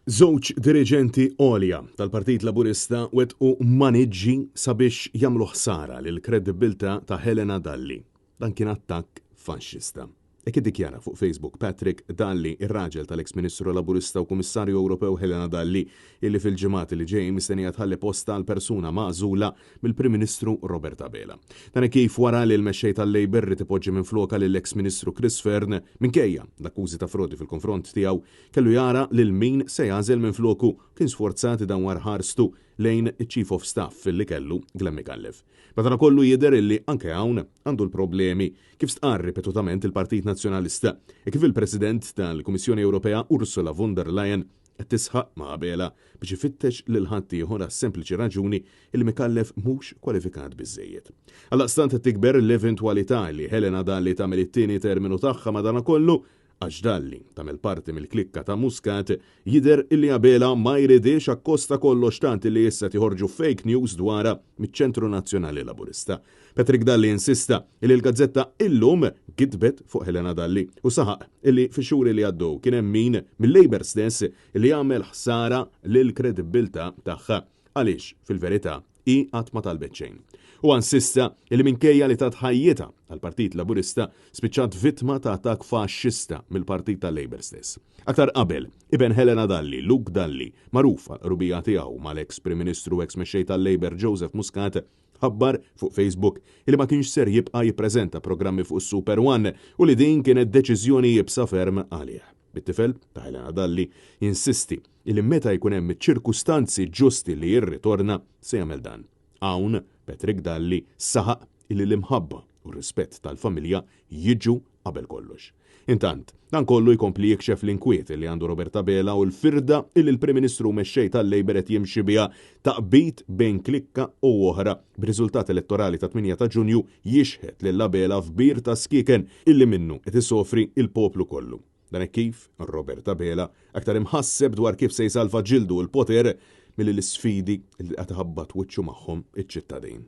Żewġ diriġenti għolja tal-Partit Laburista wettqu maniġġi sabiex jagħmlu ħsara lil kredibilità ta' Helena Dalli. Dan kien attakk faxxista. Hekk iddikjara fuq Facebook Patrick Dalli, ir-raġel tal-eks Ministru Laburista u Kummissarju Ewropew Helena Dalli, illi fil-ġimgħat li ġej mistennija tħalli posta għal persuna magħżula mill-Prim Ministru Robert Abela. Dan kif wara li l-mexxej tal-Labor rid ipoġġi minfloka lill-eks Ministru Chris Fearn minkejja l-akkużi ta' frodi fil-konfront tiegħu kellu jara lil min se jagħżel minfloku kien sforzati dan war ħarstu lejn Chief of Staff li kellu Glenn McAuliffe. Madankollu jidher illi anke hawn għandu l-problemi kif stqarr ripetutament il-Partit Nazzjonalista e kif il-President tal-Kummissjoni Ewropea Ursula von der Leyen qed tisħaq ma' Abela biex ifittex lil ħadd ieħor għas-sempliċi raġuni li McAuliffe mhux kwalifikat biżżejjed. Għaldaqstant qed tikber l-eventwalità li Helena Dalli tagħmel it-tieni terminu tagħha madankollu għax Dalli tagħmel parti mill-klikka ta' Muscat jidher illi Abela ma jridix akkosta kollox tant li issa tiħorġu fake news dwarha miċ-Ċentru Nazzjonali Laburista. Patrick Dalli insista illi l-gazzetta illum kitbet fuq Helena Dalli u saħaq illi fix-xhur li għaddew kien hemm min mill-Labor stess illi jagħmel ħsara lil kredibilità tagħha għaliex fil-verità i qatt ma talbet xejn. U insista illi minkejja li tat ħajjita għall-Partit Laburista spiċċat vittma ta' attakk faxxista mill-Partit tal-Labor stess. Aktar qabel, iben Helena Dalli, Luke Dalli, magħrufa rubija tiegħu mal-eks Prim Ministru eks mexxej tal-Labor Joseph Muscat, ħabbar fuq Facebook illi ma kienx ser jibqa' jippreżenta programmi fuq is-Super One u li din kienet deċiżjoni jibsa ferm għalih. Bit-tifel ta' Helena Dalli insisti illi meta jkun hemm ċirkustanzi ġusti li jirritorna se jagħmel dan. Hawn Patrick Dalli saħaq illi l-imħabba u r-rispett tal-familja jiġu qabel kollox. Intant, dan kollu jkompli jikxef l-inkwiet li għandu Robert Abela u l-firda illi l-Prim Ministru mexxej tal-Labor qed jimxi biha taqbit bejn klikka u oħra b'riżultat elettorali ta' 8 ta' Ġunju jixħet lil Abela f'bir ta' skiken illi minnu qed isofri il-poplu kollu. Dan kif Robert Abela aktar imħasseb dwar kif se jsalva ġildu l-poter mill-isfidi li qed iħabbat wiċċu magħhom iċ-ċittadin.